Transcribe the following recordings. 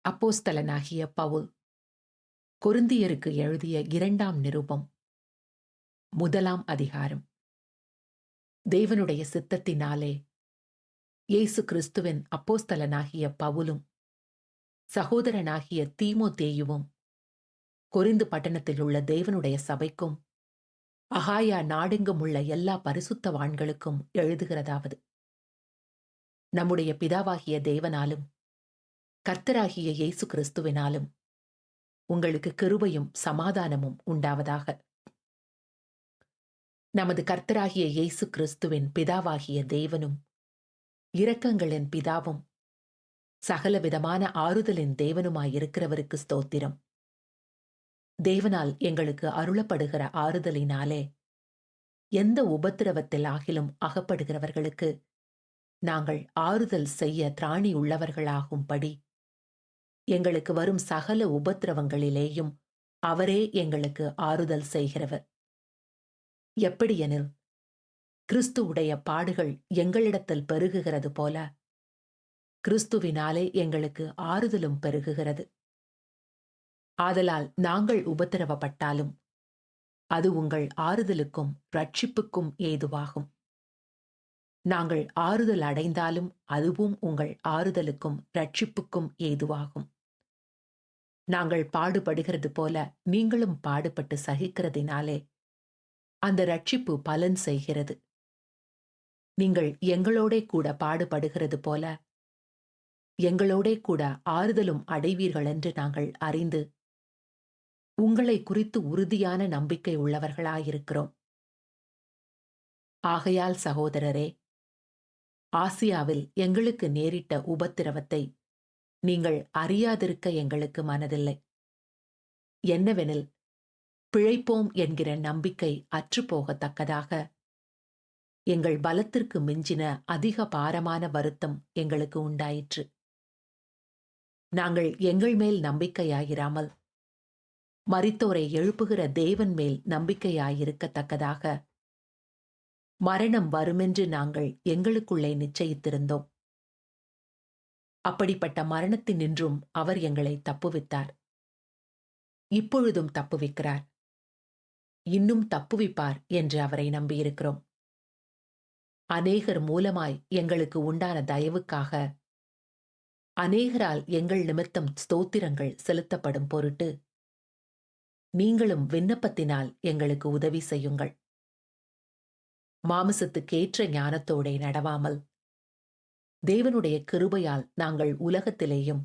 அப்போஸ்தலனாகிய பவுல் கொரிந்தியருக்கு எழுதிய 2ஆம் நிருபம். முதலாம் அதிகாரம். தேவனுடைய சித்தத்தினாலே இயேசு கிறிஸ்துவின் அப்போஸ்தலனாகிய பவுலும் சகோதரனாகிய தீமோத்தேயுவும் கொரிந்து பட்டணத்திலுள்ள தேவனுடைய சபைக்கும் அகாயா நாடெங்கும் உள்ள எல்லா பரிசுத்தவான்களுக்கும் எழுதுகிறதாவது: நம்முடைய பிதாவாகிய தேவனாலும் கர்த்தராகிய இயேசு கிறிஸ்துவினாலும் உங்களுக்கு கிருபையும் சமாதானமும் உண்டாவதாக. நமது கர்த்தராகிய இயேசு கிறிஸ்துவின் பிதாவாகிய தேவனும் இரக்கங்களின் பிதாவும் சகலவிதமான ஆறுதலின் தேவனுமாயிருக்கிறவருக்கு ஸ்தோத்திரம். தேவனால் எங்களுக்கு அருளப்படுகிற ஆறுதலினாலே எந்த உபத்திரவத்தில் ஆகிலும் அகப்படுகிறவர்களுக்கு நாங்கள் ஆறுதல் செய்ய திராணி உள்ளவர்களாகும்படி எங்களுக்கு வரும் சகல உபத்திரவங்களிலேயும் அவரே எங்களுக்கு ஆறுதல் செய்கிறவர். எப்படியெனில், கிறிஸ்துவுடைய பாடுகள் எங்களிடத்தில் பெருகுகிறது போல கிறிஸ்துவினாலே எங்களுக்கு ஆறுதலும் பெருகுகிறது. ஆதலால் நாங்கள் உபத்திரவப்பட்டாலும் அது உங்கள் ஆறுதலுக்கும் இரட்சிப்புக்கும் ஏதுவாகும். நாங்கள் ஆறுதல் அடைந்தாலும் அதுவும் உங்கள் ஆறுதலுக்கும் இரட்சிப்புக்கும் ஏதுவாகும். நாங்கள் பாடுபடுகிறது போல நீங்களும் பாடுபட்டு சகிக்கிறதினாலே அந்த இரட்சிப்பு பலன் செய்கிறது. நீங்கள் எங்களோடே கூட பாடுபடுகிறது போல எங்களோடே கூட ஆறுதலும் அடைவீர்கள் என்று நாங்கள் அறிந்து உங்களை குறித்து உறுதியான நம்பிக்கை உள்ளவர்களாயிருக்கிறோம். ஆகையால் சகோதரரே, ஆசியாவில் எங்களுக்கு நேரிட்ட உபத்திரவத்தை நீங்கள் அறியாதிருக்க எங்களுக்கு மனதில்லை. என்னவெனில், பிழைப்போம் என்கிற நம்பிக்கை அற்றுப்போகத்தக்கதாக எங்கள் பலத்திற்கு மிஞ்சின அதிக பாரமான வருத்தம் எங்களுக்கு உண்டாயிற்று. நாங்கள் எங்கள் மேல் நம்பிக்கையாயிராமல் மரித்தோரை எழுப்புகிற தேவன் மேல் நம்பிக்கையாயிருக்கத்தக்கதாக மரணம் வருமென்று நாங்கள் எங்களுக்குள்ளே நிச்சயித்திருந்தோம். அப்படிப்பட்ட மரணத்தினின்றும் அவர் எங்களை தப்புவித்தார். இப்பொழுதும் தப்புவிக்கிறார். இன்னும் தப்புவிப்பார் என்று அவரை நம்பியிருக்கிறோம். அநேகர் மூலமாய் எங்களுக்கு உண்டான தயவுக்காக அநேகரால் எங்கள் நிமித்தம் ஸ்தோத்திரங்கள் செலுத்தப்படும் பொருட்டு நீங்களும் விண்ணப்பத்தினால் எங்களுக்கு உதவி செய்யுங்கள். மாமிசத்துக்கேற்ற ஞானத்தோடே நடவாமல் தேவனுடைய கிருபையால் நாங்கள் உலகத்திலேயும்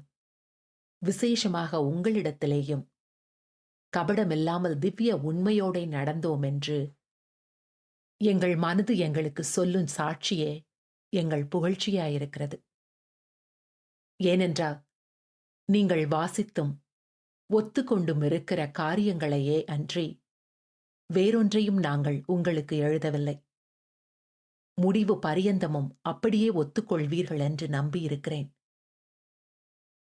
விசேஷமாக உங்களிடத்திலேயும் கபடமில்லாமல் திவ்ய உண்மையோடே நடந்தோம் என்று எங்கள் மனது எங்களுக்கு சொல்லும் சாட்சியே எங்கள் புகழ்ச்சியாயிருக்கிறது. ஏனென்றால் நீங்கள் வாசித்தும் ஒத்துக்கொண்டும் இருக்கிற காரியங்களையே அன்றி வேறொன்றையும் நாங்கள் உங்களுக்கு எழுதவில்லை. முடிவு பரியந்தமும் அப்படியே ஒத்துக்கொள்வீர்கள் என்று நம்பியிருக்கிறேன்.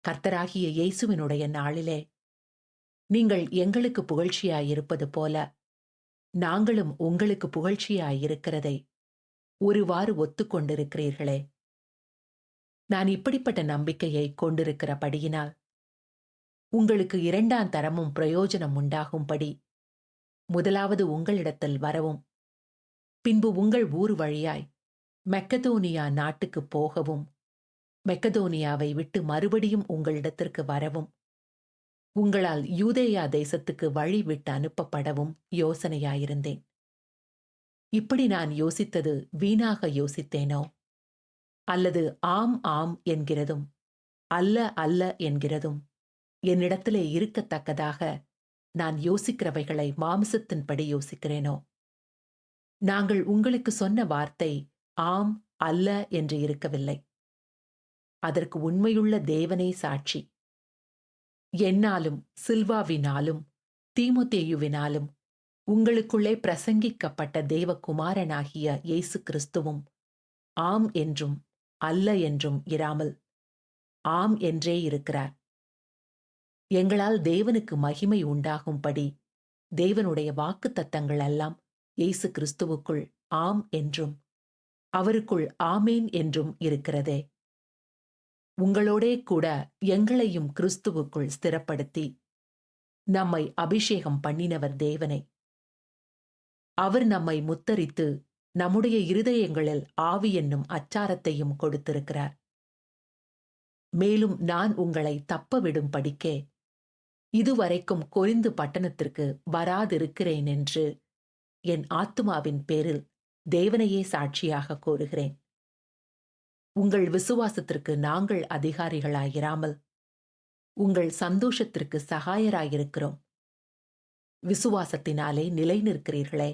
கர்த்தராகிய இயேசுவினுடைய நாளிலே நீங்கள் எங்களுக்கு புகழ்ச்சியாயிருப்பது போல நாங்களும் உங்களுக்கு புகழ்ச்சியாயிருக்கிறதை ஒருவாறு ஒத்துக்கொண்டிருக்கிறீர்களே. நான் இப்படிப்பட்ட நம்பிக்கையை கொண்டிருக்கிறபடியினால் உங்களுக்கு 2ஆம் தரமும் பிரயோஜனம் உண்டாகும்படி முதலாவது உங்களிடத்தில் வரவும், பின்பு உங்கள் ஊர் வழியாய் மெக்கதோனியா நாட்டுக்கு போகவும், மெக்கதோனியாவை விட்டு மறுபடியும் உங்களிடத்திற்கு வரவும், உங்களால் யூதேயா தேசத்துக்கு வழி விட்டு அனுப்பப்படவும் யோசனையாயிருந்தேன். இப்படி நான் யோசித்தது வீணாக யோசித்தேனோ? அல்லது ஆம் ஆம் என்கிறதும் அல்ல அல்ல என்கிறதும் என்னிடத்திலே இருக்கத்தக்கதாக நான் யோசிக்கிறவைகளை மாம்சத்தின்படி யோசிக்கிறேனோ? நாங்கள் உங்களுக்கு சொன்ன வார்த்தை ஆம் அல்ல என்று இருக்கவில்லை. அதற்கு உண்மையுள்ள தேவனே சாட்சி. என்னாலும் சில்வாவினாலும் தீமோத்தேயுவினாலும் உங்களுக்குள்ளே பிரசங்கிக்கப்பட்ட தேவகுமாரனாகிய இயேசு கிறிஸ்துவும் ஆம் என்றும் அல்ல என்றும் இராமல் ஆம் என்றே இருக்கிறார். எங்களால் தேவனுக்கு மகிமை உண்டாகும்படி தேவனுடைய வாக்குத்தத்தங்கள் எல்லாம் இயேசு கிறிஸ்துவுக்குள் ஆம் என்றும் அவருக்குள் ஆமேன் என்றும் இருக்கிறதே. உங்களோடே கூட எங்களையும் கிறிஸ்துவுக்குள் ஸ்திரப்படுத்தி நம்மை அபிஷேகம் பண்ணினவர் தேவனே. அவர் நம்மை முத்தரித்து நம்முடைய இருதயங்களில் ஆவி என்னும் அச்சாரத்தையும் கொடுத்திருக்கிறார். மேலும் நான் உங்களை தப்பவிடும் படிக்கே இதுவரைக்கும் கொரிந்து பட்டணத்திற்கு வராதிருக்கிறேன் என்று என் ஆத்துமாவின் பேரில் தேவனையே சாட்சியாக கூறுகிறேன். உங்கள் விசுவாசத்திற்கு நாங்கள் அதிகாரிகளாயிராமல் உங்கள் சந்தோஷத்திற்கு சகாயராயிருக்கிறோம். விசுவாசத்தினாலே நிலை நிற்கிறீர்களே,